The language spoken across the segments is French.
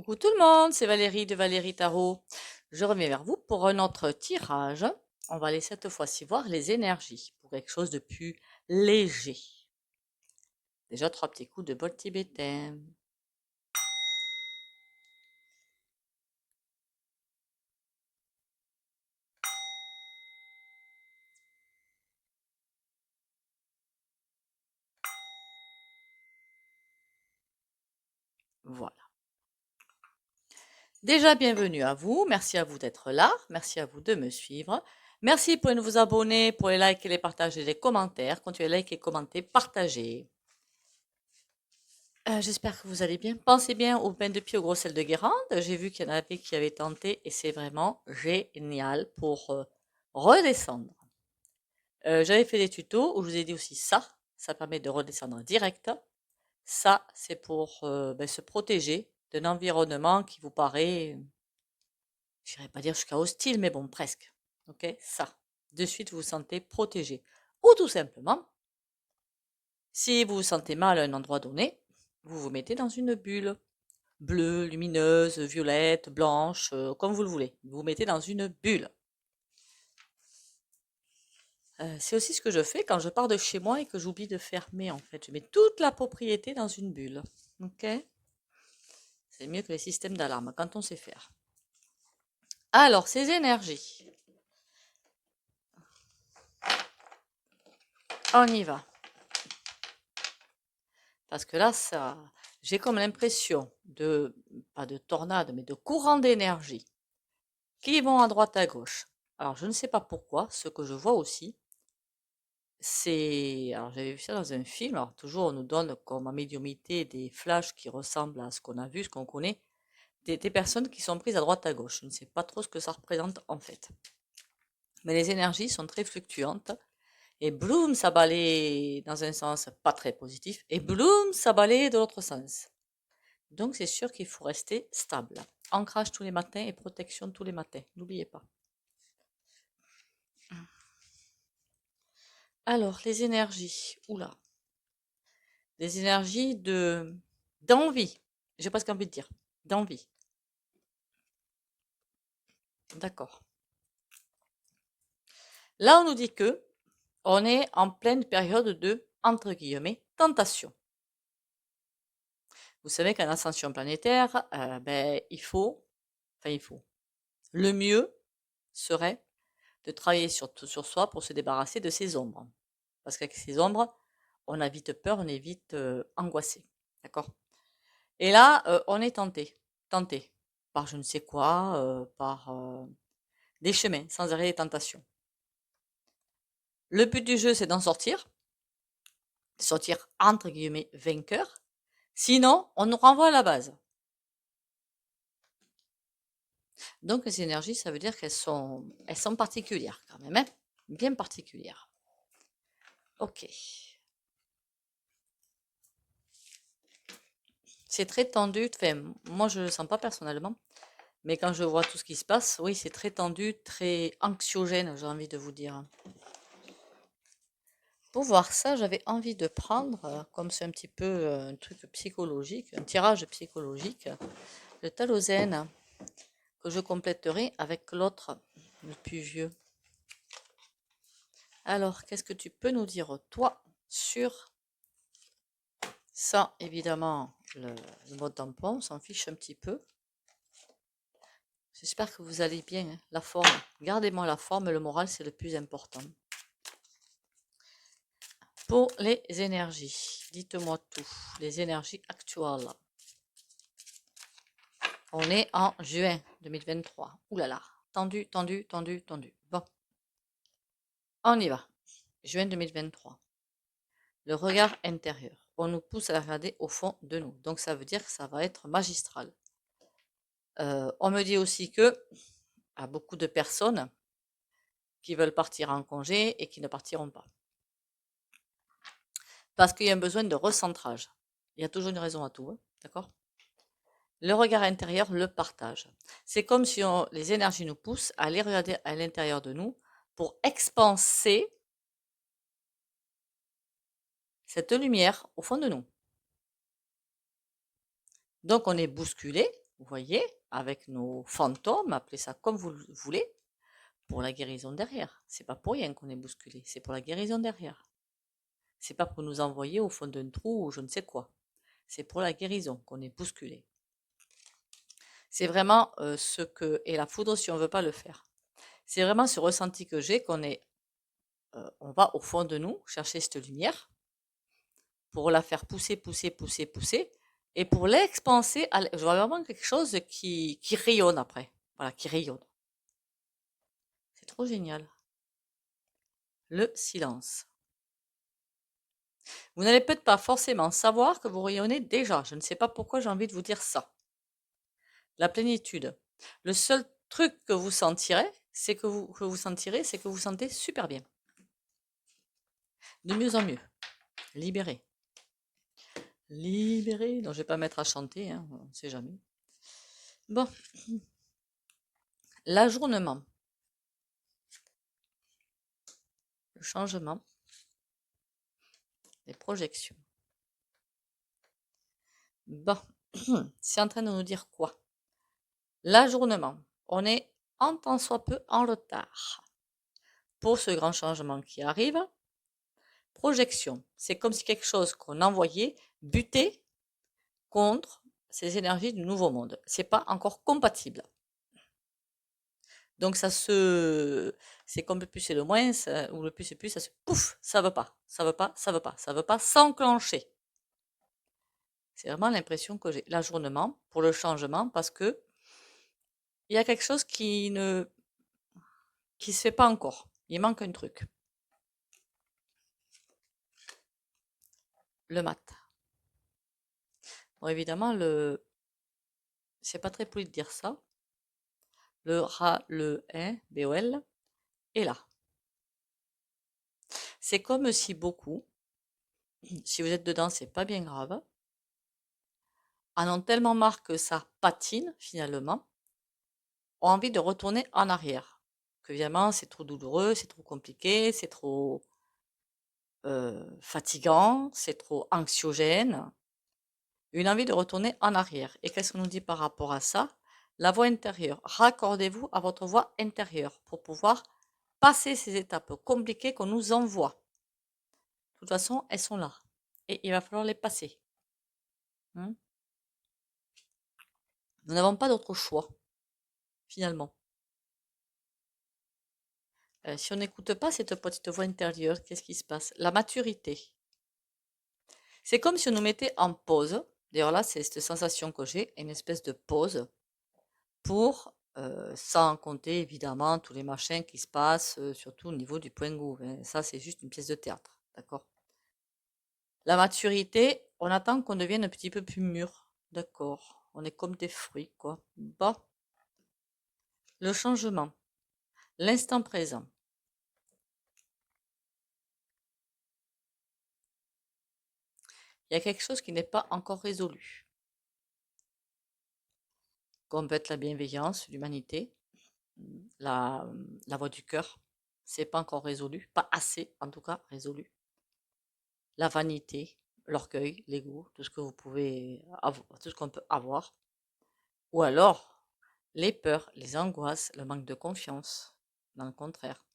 Coucou tout le monde, c'est Valérie de Valérie Tarot. Je reviens vers vous pour un autre tirage. On va aller cette fois-ci voir les énergies pour quelque chose de plus léger. Déjà 3 petits coups de bol tibétain. Voilà. Déjà bienvenue à vous, merci à vous d'être là, merci à vous de me suivre. Merci pour vous abonner, pour les likes et les partages et les commentaires. Continuez à liker, commenter, partager. J'espère que vous allez bien. Pensez bien au pain de pied au gros sel de Guérande. J'ai vu qu'il y en avait qui avaient tenté et c'est vraiment génial pour redescendre. J'avais fait des tutos où je vous ai dit aussi ça permet de redescendre direct. Ça, c'est pour se protéger d'un environnement qui vous paraît, je n'irais pas dire jusqu'à hostile, mais bon, presque. Ok, ça. De suite, vous vous sentez protégé. Ou tout simplement, si vous vous sentez mal à un endroit donné, vous vous mettez dans une bulle. Bleue, lumineuse, violette, blanche, comme vous le voulez. Vous vous mettez dans une bulle. C'est aussi ce que je fais quand je pars de chez moi et que j'oublie de fermer, en fait. Je mets toute la propriété dans une bulle. Ok? C'est mieux que les systèmes d'alarme quand on sait faire. Alors, ces énergies. On y va. Parce que là, ça, j'ai comme l'impression de, pas de tornade, mais de courant d'énergie qui vont à droite à gauche. Alors, je ne sais pas pourquoi, ce que je vois aussi, alors j'avais vu ça dans un film, alors toujours on nous donne comme en médiumité des flashs qui ressemblent à ce qu'on a vu, ce qu'on connaît, des personnes qui sont prises à droite à gauche. Je ne sais pas trop ce que ça représente en fait. Mais les énergies sont très fluctuantes et bloom, ça balaye dans un sens pas très positif et bloom, ça balaye de l'autre sens. Donc c'est sûr qu'il faut rester stable. Ancrage tous les matins et protection tous les matins, n'oubliez pas. Alors les énergies, oula, des énergies d'envie. J'ai presque envie de dire d'envie. D'accord. Là, on nous dit que on est en pleine période de, entre guillemets, tentation. Vous savez qu'en ascension planétaire, il faut. Le mieux serait de travailler sur soi pour se débarrasser de ces ombres. Parce qu'avec ces ombres, on a vite peur, on est vite angoissé. D'accord? Et là, on est tenté par je ne sais quoi, par des chemins, sans arrêt des tentations. Le but du jeu, c'est d'en sortir entre guillemets vainqueur. Sinon, on nous renvoie à la base. Donc, les énergies, ça veut dire elles sont particulières quand même, hein, bien particulières. Ok. C'est très tendu. Enfin, moi, je ne le sens pas personnellement. Mais quand je vois tout ce qui se passe, oui, c'est très tendu, très anxiogène, j'ai envie de vous dire. Pour voir ça, j'avais envie de prendre, comme c'est un petit peu un truc psychologique, un tirage psychologique, le Talozène, que je compléterai avec l'autre, le plus vieux. Alors, qu'est-ce que tu peux nous dire, toi, sur ça? Évidemment, le mot tampon, on s'en fiche un petit peu. J'espère que vous allez bien, hein. La forme, gardez-moi la forme, le moral, c'est le plus important. Pour les énergies, dites-moi tout, les énergies actuelles. On est en juin 2023. Ouh là là, tendu, tendu, tendu, tendu. Bon, on y va. Juin 2023. Le regard intérieur. On nous pousse à regarder au fond de nous. Donc ça veut dire que ça va être magistral. On me dit aussi que à beaucoup de personnes qui veulent partir en congé et qui ne partiront pas. Parce qu'il y a un besoin de recentrage. Il y a toujours une raison à tout, hein, d'accord? Le regard intérieur, le partage. C'est comme si les énergies nous poussent à aller regarder à l'intérieur de nous pour expanser cette lumière au fond de nous. Donc on est bousculé, vous voyez, avec nos fantômes, appelez ça comme vous le voulez, pour la guérison derrière. C'est pas pour rien qu'on est bousculé, c'est pour la guérison derrière. C'est pas pour nous envoyer au fond d'un trou ou je ne sais quoi. C'est pour la guérison qu'on est bousculé. C'est vraiment ce que est la foudre si on veut pas le faire. C'est vraiment ce ressenti que j'ai qu'on est, on va au fond de nous chercher cette lumière pour la faire pousser, pousser, pousser, pousser, et pour l'expanser. Je vois vraiment quelque chose qui rayonne après. Voilà, qui rayonne. C'est trop génial. Le silence. Vous n'allez peut-être pas forcément savoir que vous rayonnez déjà. Je ne sais pas pourquoi j'ai envie de vous dire ça. La plénitude. Le seul truc que vous sentirez, c'est que vous sentirez, c'est que vous sentez super bien. De mieux en mieux. Libéré. Libéré. Donc je vais pas mettre à chanter, hein, on ne sait jamais. Bon. L'ajournement. Le changement. Les projections. Bon. C'est en train de nous dire quoi? L'ajournement. On est en tant soit peu en retard pour ce grand changement qui arrive. Projection, c'est comme si quelque chose qu'on envoyait butait contre ces énergies du nouveau monde. C'est pas encore compatible. Donc c'est comme le plus et le moins, ou le plus et plus, ça se pouf, ça veut pas, ça veut pas, ça veut pas, ça veut pas s'enclencher. C'est vraiment l'impression que j'ai. L'ajournement pour le changement parce que il y a quelque chose qui se fait pas encore. Il manque un truc. Le mat. Bon, évidemment, c'est pas très poli de dire ça. Le BOL, est là. C'est comme si beaucoup, si vous êtes dedans, c'est pas bien grave, en ont tellement marre que ça patine finalement, ont envie de retourner en arrière. Que évidemment, c'est trop douloureux, c'est trop compliqué, c'est trop fatigant, c'est trop anxiogène. Une envie de retourner en arrière. Et qu'est-ce qu'on nous dit par rapport à ça? La voix intérieure. Raccordez-vous à votre voix intérieure pour pouvoir passer ces étapes compliquées qu'on nous envoie. De toute façon, elles sont là. Et il va falloir les passer. Hein. Nous n'avons pas d'autre choix, finalement. Si on n'écoute pas cette petite voix intérieure, qu'est-ce qui se passe? La maturité. C'est comme si on nous mettait en pause. D'ailleurs là, c'est cette sensation que j'ai, une espèce de pause pour, sans compter évidemment tous les machins qui se passent, surtout au niveau du point gouv. Hein. Ça, c'est juste une pièce de théâtre, d'accord? La maturité, on attend qu'on devienne un petit peu plus mûr, d'accord? On est comme des fruits, quoi. Bon, le changement, l'instant présent. Il y a quelque chose qui n'est pas encore résolu. Comme peut être la bienveillance, l'humanité, la, la voix du cœur. C'est pas encore résolu, pas assez en tout cas résolu. La vanité, l'orgueil, l'ego, tout ce que vous pouvez avoir, tout ce qu'on peut avoir. Ou alors les peurs, les angoisses, le manque de confiance. Dans le contraire,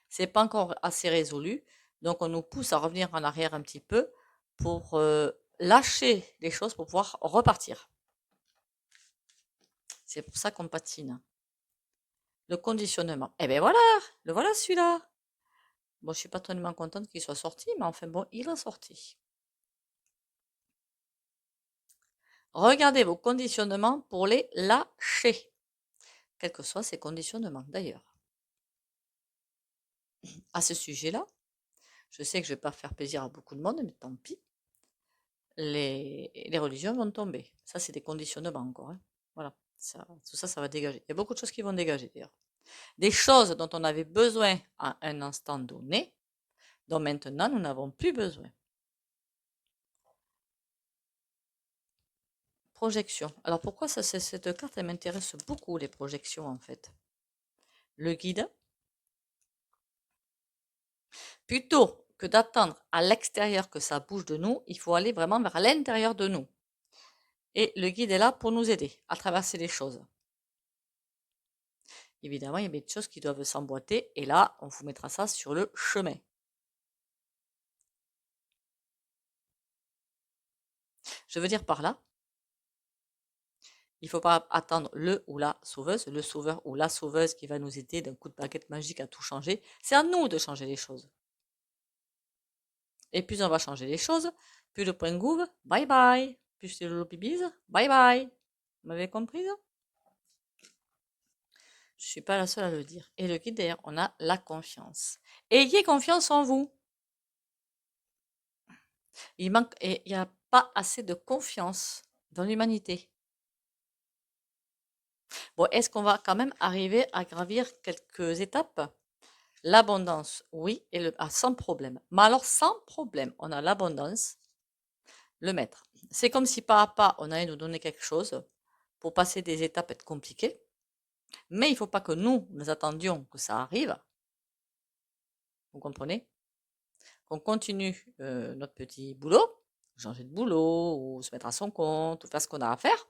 c'est pas encore assez résolu, donc on nous pousse à revenir en arrière un petit peu pour lâcher les choses pour pouvoir repartir. C'est pour ça qu'on patine. Le conditionnement. Eh bien voilà, le voilà celui-là. Bon, je suis pas tellement contente qu'il soit sorti, mais enfin bon, il est sorti. Regardez vos conditionnements pour les lâcher. Quels que soient ces conditionnements d'ailleurs. À ce sujet-là, je sais que je ne vais pas faire plaisir à beaucoup de monde, mais tant pis. Les religions vont tomber. Ça, c'est des conditionnements encore. Hein. Voilà. Tout ça, ça va dégager. Il y a beaucoup de choses qui vont dégager d'ailleurs. Des choses dont on avait besoin à un instant donné, dont maintenant nous n'avons plus besoin. Projection. Alors pourquoi cette carte, elle m'intéresse beaucoup, les projections en fait. Le guide. Plutôt que d'attendre à l'extérieur que ça bouge de nous, il faut aller vraiment vers l'intérieur de nous. Et le guide est là pour nous aider à traverser les choses. Évidemment, il y a des choses qui doivent s'emboîter et là, on vous mettra ça sur le chemin. Je veux dire par là, il ne faut pas attendre le ou la sauveuse, le sauveur ou la sauveuse qui va nous aider d'un coup de baguette magique à tout changer. C'est à nous de changer les choses. Et plus on va changer les choses, plus le point gouv, bye bye. Plus c'est le bibise, bye bye. Vous m'avez compris? Je ne suis pas la seule à le dire. Et le guide d'ailleurs, on a la confiance. Ayez confiance en vous. Il n'y a pas assez de confiance dans l'humanité. Bon, est-ce qu'on va quand même arriver à gravir quelques étapes? L'abondance, oui, et sans problème. Mais alors, sans problème, on a l'abondance, le maître. C'est comme si pas à pas, on allait nous donner quelque chose pour passer des étapes être compliquées. Mais il ne faut pas que nous attendions que ça arrive. Vous comprenez? Qu'on continue notre petit boulot, changer de boulot, ou se mettre à son compte, ou faire ce qu'on a à faire.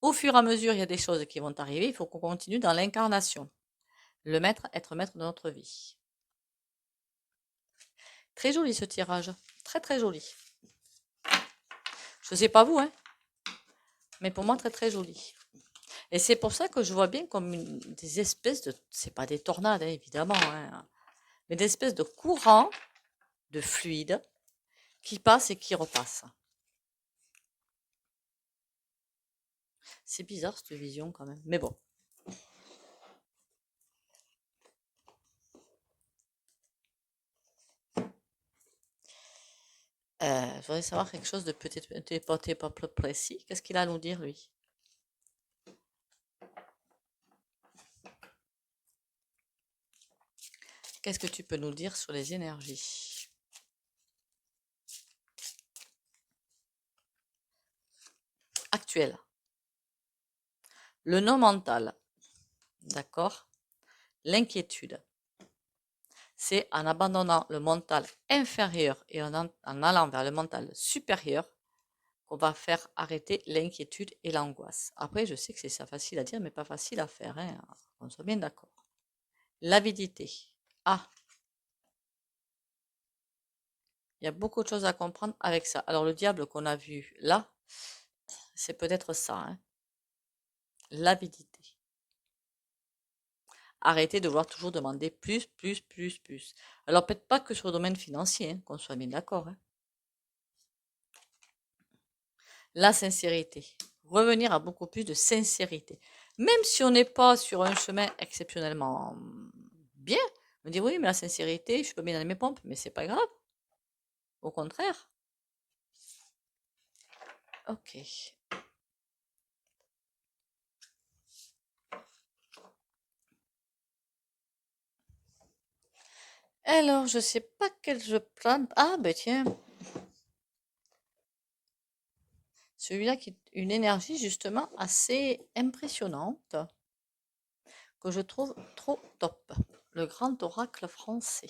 Au fur et à mesure, il y a des choses qui vont arriver, il faut qu'on continue dans l'incarnation. Le maître, être maître de notre vie. Très joli ce tirage, très très joli. Je ne sais pas vous, hein, mais pour moi très très joli. Et c'est pour ça que je vois bien comme des espèces de, c'est pas des tornades hein, évidemment, hein, mais des espèces de courants de fluide qui passent et qui repassent. C'est bizarre cette vision quand même, mais bon. Je voudrais savoir quelque chose de peut-être pas plus précis. Qu'est-ce qu'il a à nous dire, lui? Qu'est-ce que tu peux nous dire sur les énergies? Actuelles. Le non mental. D'accord? L'inquiétude. C'est en abandonnant le mental inférieur et en allant vers le mental supérieur qu'on va faire arrêter l'inquiétude et l'angoisse. Après, je sais que c'est ça facile à dire, mais pas facile à faire, hein, on soit bien d'accord. L'avidité. Ah, il y a beaucoup de choses à comprendre avec ça. Alors, le diable qu'on a vu là, c'est peut-être ça, hein, l'avidité. Arrêtez de vouloir toujours demander plus, plus, plus, plus. Alors, peut-être pas que sur le domaine financier, hein, qu'on soit bien d'accord, hein. La sincérité. Revenir à beaucoup plus de sincérité. Même si on n'est pas sur un chemin exceptionnellement bien, on dit oui, mais la sincérité, je peux bien dans mes pompes, mais c'est pas grave. Au contraire. Ok. Alors, je sais pas quel je plante. Ah, ben tiens. Celui-là qui est une énergie justement assez impressionnante que je trouve trop top. Le grand oracle français.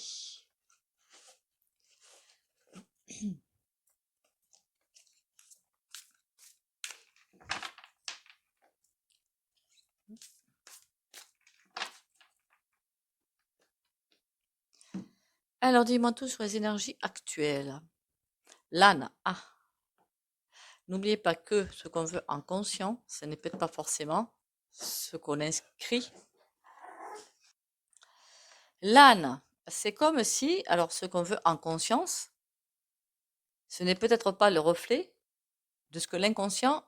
Alors, dis-moi tout sur les énergies actuelles. L'âne. Ah, n'oubliez pas que ce qu'on veut en conscient, ce n'est peut-être pas forcément ce qu'on inscrit. L'âne, c'est comme si, alors ce qu'on veut en conscience, ce n'est peut-être pas le reflet de ce que l'inconscient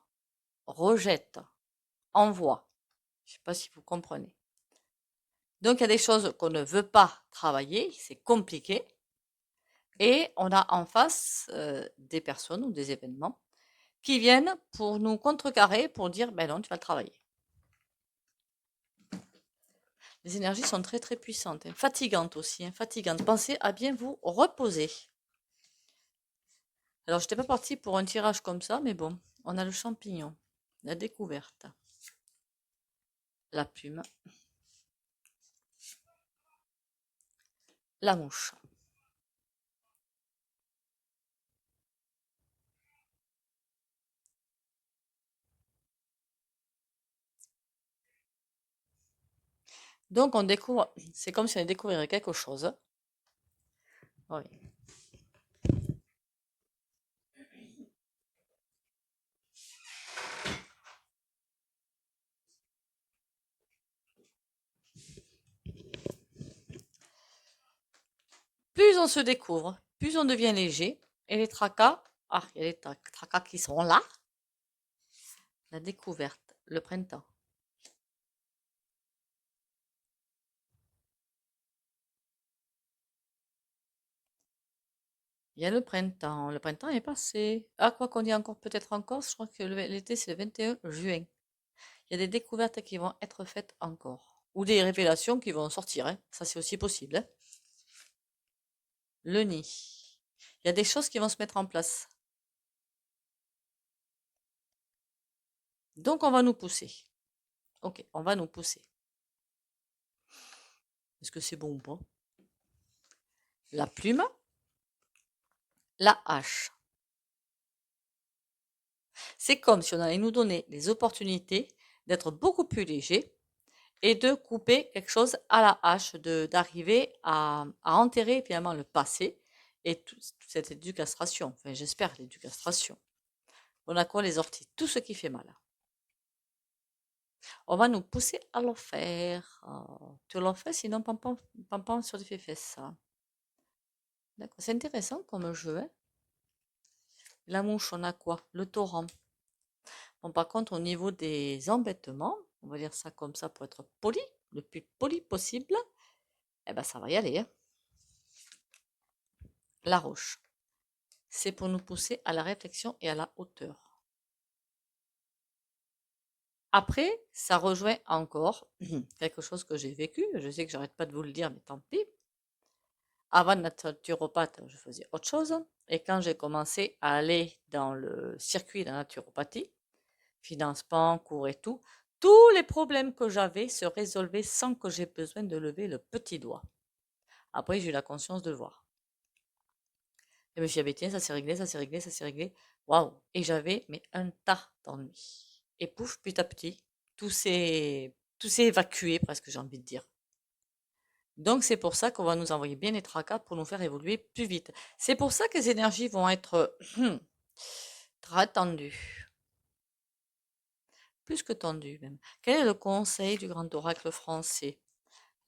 rejette, envoie. Je ne sais pas si vous comprenez. Donc, il y a des choses qu'on ne veut pas travailler, c'est compliqué, et on a en face des personnes ou des événements qui viennent pour nous contrecarrer, pour dire, ben non, tu vas le travailler. Les énergies sont très très puissantes, hein, fatigantes aussi, hein, fatigantes. Pensez à bien vous reposer. Alors, je n'étais pas partie pour un tirage comme ça, mais bon, on a le champignon, la découverte, la plume, la mouche. Donc on découvre, c'est comme si on découvrirait quelque chose. Oui. Plus on se découvre, plus on devient léger. Et les tracas, ah, il y a les tracas qui sont là. La découverte, le printemps. Il y a le printemps. Le printemps est passé. Ah, quoi qu'on y encore peut-être encore, je crois que l'été, c'est le 21 juin. Il y a des découvertes qui vont être faites encore. Ou des révélations qui vont sortir, hein. Ça, c'est aussi possible, hein. Le nid. Il y a des choses qui vont se mettre en place. Donc, on va nous pousser. Ok, on va nous pousser. Est-ce que c'est bon ou pas? La plume, la hache. C'est comme si on allait nous donner les opportunités d'être beaucoup plus léger et de couper quelque chose à la hache, d'arriver à enterrer finalement le passé et toute cette éducastration. Enfin, j'espère l'éducastration. On a quoi les orties? Tout ce qui fait mal. On va nous pousser à le faire. Tu le fais, sinon pam sur les fesses. D'accord. C'est intéressant comme jeu, hein. La mouche, on a quoi? Le torrent. Bon, par contre, au niveau des embêtements, on va dire ça comme ça pour être poli, le plus poli possible, eh ben ça va y aller, hein. La roche, c'est pour nous pousser à la réflexion et à la hauteur. Après, ça rejoint encore quelque chose que j'ai vécu. Je sais que j'arrête pas de vous le dire, mais tant pis. Avant d'être naturopathe, je faisais autre chose. Et quand j'ai commencé à aller dans le circuit de la naturopathie, financement, cours et tout, tous les problèmes que j'avais se résolvaient sans que j'ai besoin de lever le petit doigt. Après, j'ai eu la conscience de le voir. Et je me suis dit, ah ben tiens, ça s'est réglé, ça s'est réglé, ça s'est réglé. Waouh! Et j'avais mais un tas d'ennuis. Et pouf, petit à petit, tout s'est évacué, presque, j'ai envie de dire. Donc, c'est pour ça qu'on va nous envoyer bien les tracas pour nous faire évoluer plus vite. C'est pour ça que les énergies vont être très tendues. Plus que tendues, même. Quel est le conseil du grand oracle français?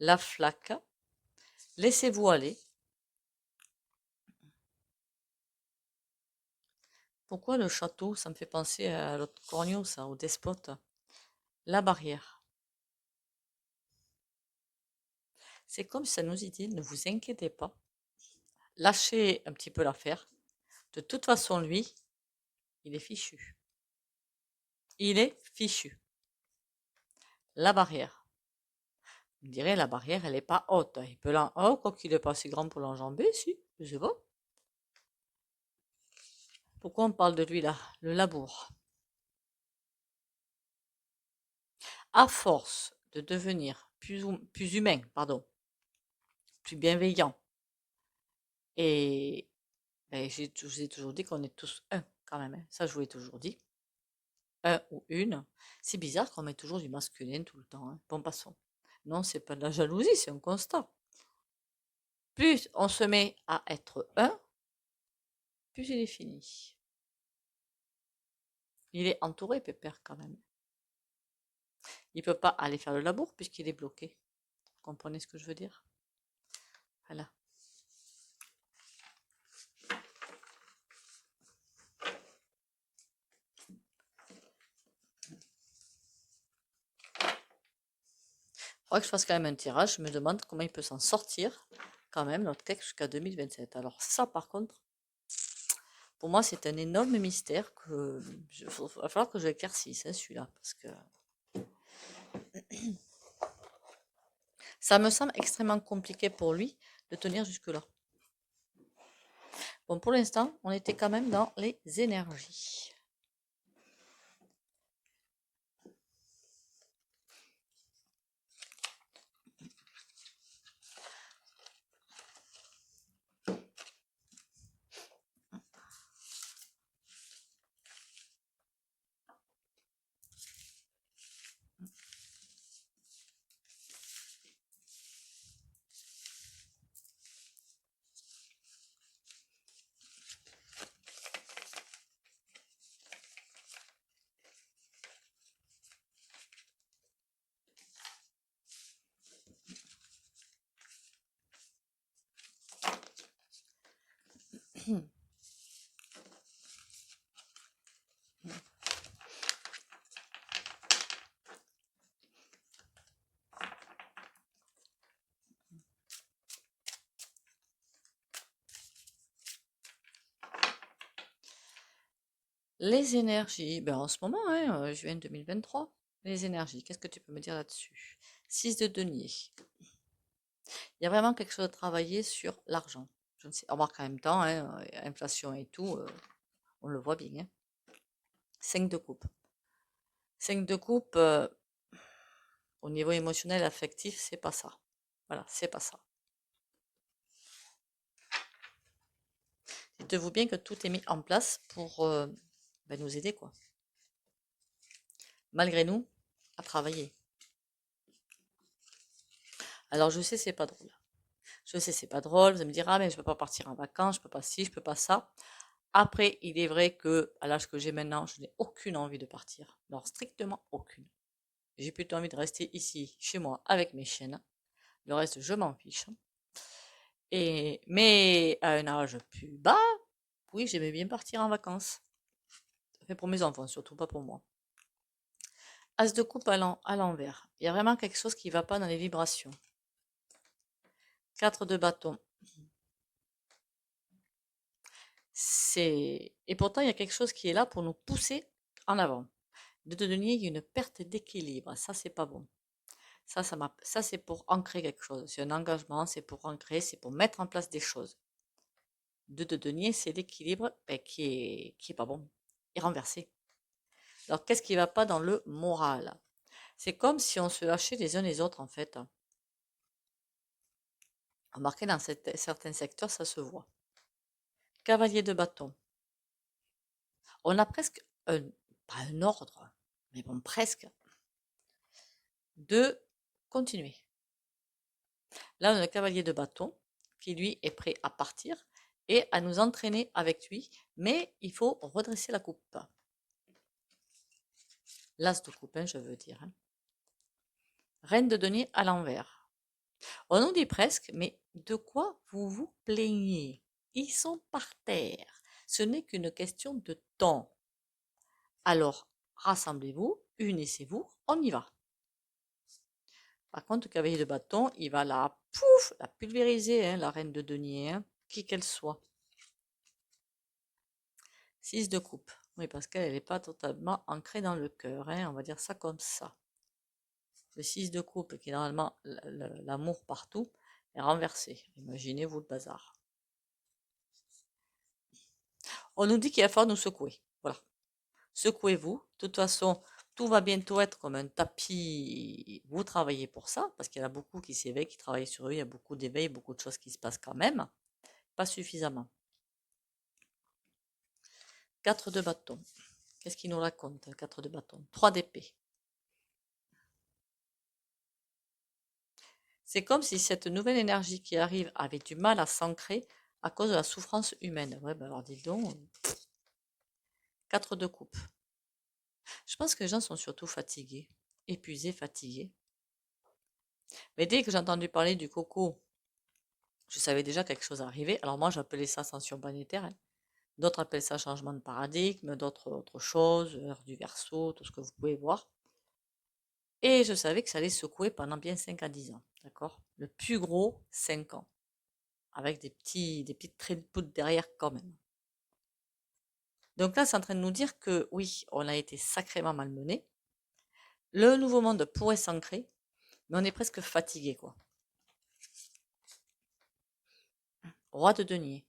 La flaque. Laissez-vous aller. Pourquoi le château? Ça me fait penser à l'autre corneau, ça, au despote. La barrière. C'est comme si ça nous dit, ne vous inquiétez pas, lâchez un petit peu l'affaire. De toute façon, lui, il est fichu. Il est fichu. La barrière. Vous me direz, la barrière, elle n'est pas haute. Il peut oh, quoi qu'il n'est pas assez grand pour l'enjamber, si, je sais pas. Pourquoi on parle de lui là? Le labour. À force de devenir plus humain, pardon, plus bienveillant, et ben, je vous ai toujours dit qu'on est tous un, quand même, hein. Ça, je vous l'ai toujours dit. Un ou une. C'est bizarre qu'on met toujours du masculin tout le temps, hein. Bon, passons. Non, c'est pas de la jalousie, c'est un constat. Plus on se met à être un, plus il est fini. Il est entouré, Pépère, quand même. Il peut pas aller faire le labour puisqu'il est bloqué. Vous comprenez ce que je veux dire? Voilà. Faudrait que je fasse quand même un tirage. Je me demande comment il peut s'en sortir, quand même, notre texte jusqu'à 2027. Alors ça, par contre, pour moi, c'est un énorme mystère que va falloir que je l'éclaircisse, hein, celui-là, parce que ça me semble extrêmement compliqué pour lui de tenir jusque-là. Bon, pour l'instant, on était quand même dans les énergies. Les énergies, ben en ce moment, hein, juin 2023, les énergies, qu'est-ce que tu peux me dire là-dessus? 6 de denier. Il y a vraiment quelque chose à travailler sur l'argent. Je ne sais, remarque en même temps, hein, inflation et tout, on le voit bien. Hein. 5 de coupe. 5 de coupe, au niveau émotionnel, affectif, c'est pas ça. Voilà, c'est pas ça. Dites-vous bien que tout est mis en place pour ben, nous aider, quoi. Malgré nous, à travailler. Alors je sais, c'est pas drôle. Je sais, c'est pas drôle. Vous allez me dire, ah, mais je peux pas partir en vacances, je peux pas ci, je peux pas ça. Après, il est vrai que, à l'âge que j'ai maintenant, je n'ai aucune envie de partir. Alors, strictement aucune. J'ai plutôt envie de rester ici, chez moi, avec mes chiennes. Le reste, je m'en fiche. Mais à un âge plus bas, oui, j'aimais bien partir en vacances. Ça fait pour mes enfants, surtout pas pour moi. As de coupe à l'envers. Il y a vraiment quelque chose qui ne va pas dans les vibrations. 4 de bâton. Et pourtant, il y a quelque chose qui est là pour nous pousser en avant. De denier, il y a une perte d'équilibre. Ça, c'est pas bon. Ça c'est pour ancrer quelque chose. C'est un engagement, c'est pour ancrer, c'est pour mettre en place des choses. De denier, c'est l'équilibre ben, qui est pas bon, et renversé. Alors, qu'est-ce qui va pas dans le moral? C'est comme si on se lâchait les uns les autres, en fait. Remarquez, dans certains secteurs, ça se voit. Cavalier de bâton. On a presque pas un ordre, mais bon, presque, de continuer. Là, on a le cavalier de bâton qui, lui, est prêt à partir et à nous entraîner avec lui, mais il faut redresser la coupe. L'as de coupe, hein, je veux dire. Hein. Reine de denier à l'envers. On nous dit presque, mais de quoi vous vous plaignez? Ils sont par terre. Ce n'est qu'une question de temps. Alors, rassemblez-vous, unissez-vous, on y va. Par contre, le cavalier de bâton, il va la pulvériser, hein, la reine de denier, hein, qui qu'elle soit. 6 de coupe. Oui, parce qu'elle n'est pas totalement ancrée dans le cœur, hein, on va dire ça comme ça. Le 6 de coupe, qui est normalement l'amour partout, est renversé. Imaginez-vous le bazar. On nous dit qu'il va falloir nous secouer. Voilà. Secouez-vous. De toute façon, tout va bientôt être comme un tapis. Vous travaillez pour ça, parce qu'il y en a beaucoup qui s'éveillent, qui travaillent sur eux. Il y a beaucoup d'éveil, beaucoup de choses qui se passent quand même. Pas suffisamment. 4 de bâton. Qu'est-ce qu'il nous raconte, 4 de bâton? 3 d'épée. C'est comme si cette nouvelle énergie qui arrive avait du mal à s'ancrer à cause de la souffrance humaine. Ouais, ben alors dis donc. 4 de coupe. Je pense que les gens sont surtout fatigués, épuisés, fatigués. Mais dès que j'ai entendu parler du coco, je savais déjà quelque chose arrivait. Alors moi, j'appelais ça ascension planétaire. Hein. D'autres appellent ça changement de paradigme, d'autres autre chose, heure du verso, tout ce que vous pouvez voir. Et je savais que ça allait secouer pendant bien 5 à 10 ans. D'accord? Le plus gros, 5 ans. Avec des petites traits de poudre derrière quand même. Donc là, c'est en train de nous dire que oui, on a été sacrément malmené. Le nouveau monde pourrait s'ancrer, mais on est presque fatigué, quoi. Roi de denier.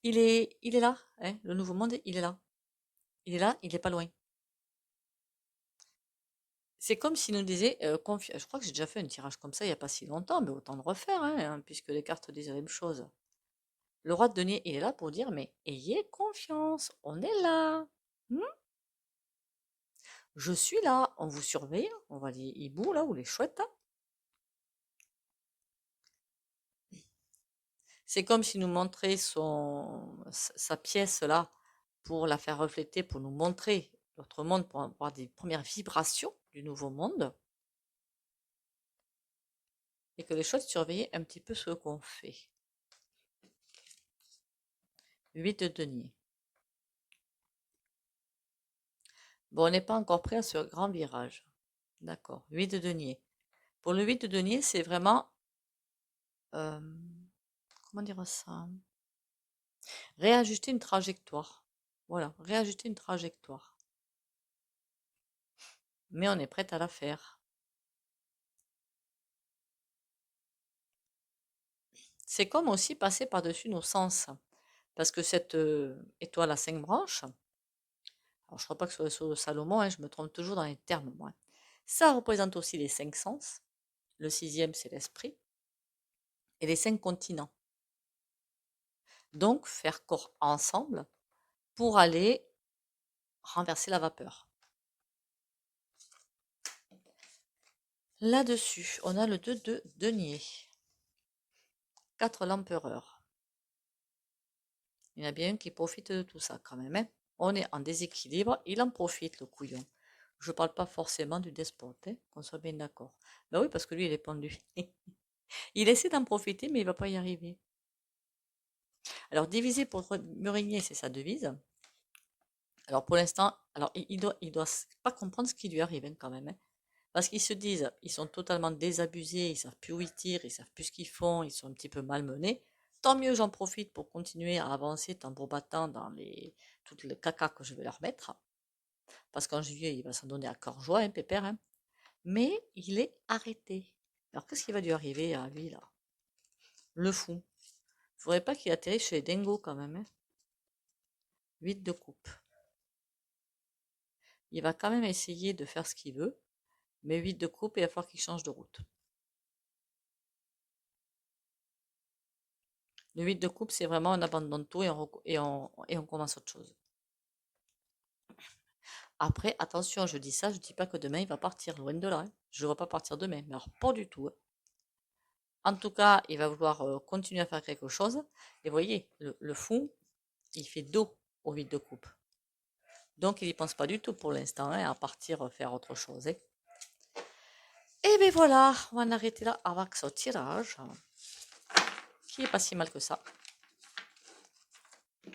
Il est là, hein, le nouveau monde, il est là. Il est là, il est pas loin. C'est comme s'il nous disait, je crois que j'ai déjà fait un tirage comme ça il n'y a pas si longtemps, mais autant le refaire, hein, puisque les cartes disent la même chose. Le roi de denier, il est là pour dire, mais ayez confiance, on est là. Hmm. Je suis là, on vous surveille, on va les hiboux là, ou les chouettes. Hein. C'est comme s'il nous montrait sa pièce là pour la faire refléter, pour nous montrer l'autre monde, pour avoir des premières vibrations du nouveau monde. Et que les chouettes surveillaient un petit peu ce qu'on fait. 8 de denier. Bon, on n'est pas encore prêt à ce grand virage. D'accord, 8 de denier. Pour le 8 de denier, c'est vraiment, euh, comment dire ça? Réajuster une trajectoire. Voilà, réajuster une trajectoire. Mais on est prête à la faire. C'est comme aussi passer par-dessus nos sens. Parce que cette étoile à 5 branches, alors je ne crois pas que ce soit sur Salomon, hein, je me trompe toujours dans les termes, moi. Ça représente aussi les 5 sens. Le 6e, c'est l'esprit. Et les 5 continents. Donc, faire corps ensemble pour aller renverser la vapeur. Là-dessus, on a le 2 de denier. 4 l'empereur. Il y en a bien un qui profite de tout ça quand même, hein. On est en déséquilibre, il en profite le couillon. Je ne parle pas forcément du despote, hein, qu'on soit bien d'accord. Ben oui, parce que lui, il est pendu. Il essaie d'en profiter, mais il ne va pas y arriver. Alors, diviser pour me régner, c'est sa devise. Alors, pour l'instant, alors il doit pas comprendre ce qui lui arrive hein, quand même, hein. Parce qu'ils se disent, ils sont totalement désabusés, ils savent plus où ils tirent, ils savent plus ce qu'ils font, ils sont un petit peu malmenés. Tant mieux, j'en profite pour continuer à avancer tambour battant dans tout le caca que je vais leur mettre. Parce qu'en juillet, il va s'en donner à cœur joie, hein, pépère, hein. Mais il est arrêté. Alors qu'est-ce qui va lui arriver à lui là? Le fou. Faudrait pas qu'il atterrisse chez les dingos quand même, hein. 8 de coupe. Il va quand même essayer de faire ce qu'il veut, mais 8 de coupe, il va falloir qu'il change de route. Le 8 de coupe, c'est vraiment un abandon de tout et on commence autre chose. Après, attention, je dis ça, je dis pas que demain il va partir, loin de là, hein. Je ne vois pas partir demain, mais alors pas du tout, hein. En tout cas, il va vouloir continuer à faire quelque chose. Et vous voyez, le fou, il fait dos au 8 de coupe. Donc il n'y pense pas du tout pour l'instant hein, à partir faire autre chose, hein. Et bien voilà, on va en arrêter là avec ce tirage, qui est pas si mal que ça. De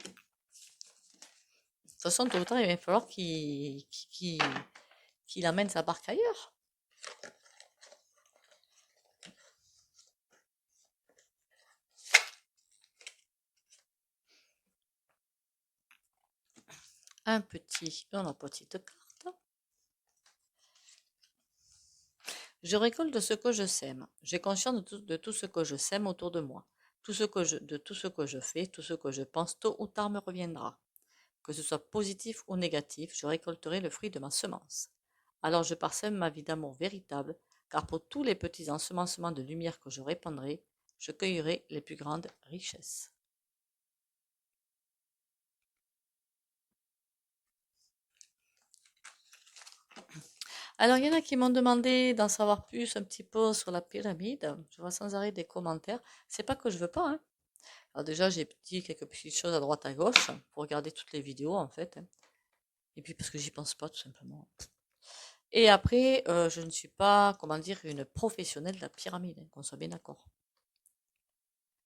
toute façon, tôt ou tard, il va falloir qu'il amène sa barque ailleurs. Une petite carte. Je récolte ce que je sème. J'ai conscience de tout ce que je sème autour de moi. De tout ce que je fais, tout ce que je pense, tôt ou tard me reviendra. Que ce soit positif ou négatif, je récolterai le fruit de ma semence. Alors je parsème ma vie d'amour véritable, car pour tous les petits ensemencements de lumière que je répandrai, je cueillerai les plus grandes richesses. Alors, il y en a qui m'ont demandé d'en savoir plus un petit peu sur la pyramide. Je vois sans arrêt des commentaires. C'est pas que je veux pas, hein. Alors déjà, j'ai dit quelques petites choses à droite à gauche pour regarder toutes les vidéos en fait, hein. Et puis parce que j'y pense pas tout simplement. Et après, je ne suis pas, comment dire, une professionnelle de la pyramide, hein, qu'on soit bien d'accord.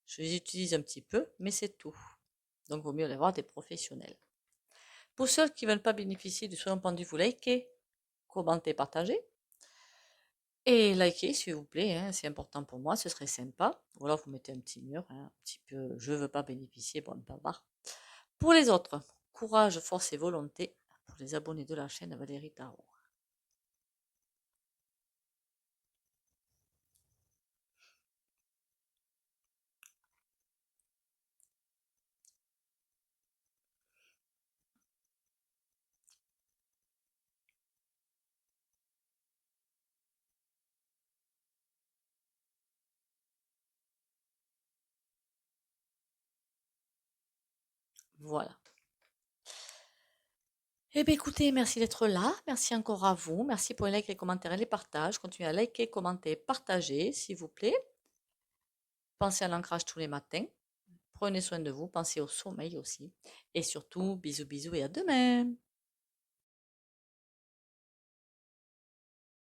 Je les utilise un petit peu, mais c'est tout. Donc, il vaut mieux aller voir des professionnels. Pour ceux qui ne veulent pas bénéficier du soin pendu, vous likez, commentez, partagez. Et likez, s'il vous plaît, hein, c'est important pour moi, ce serait sympa. Ou alors vous mettez un petit mur, hein, un petit peu, je ne veux pas bénéficier, bon, pas barre. Pour les autres, courage, force et volonté. Pour les abonnés de la chaîne Valérie Tarot. Voilà. Eh bien, écoutez, merci d'être là. Merci encore à vous. Merci pour les likes, les commentaires et les partages. Continuez à liker, commenter, partager, s'il vous plaît. Pensez à l'ancrage tous les matins. Prenez soin de vous. Pensez au sommeil aussi. Et surtout, bisous, bisous et à demain.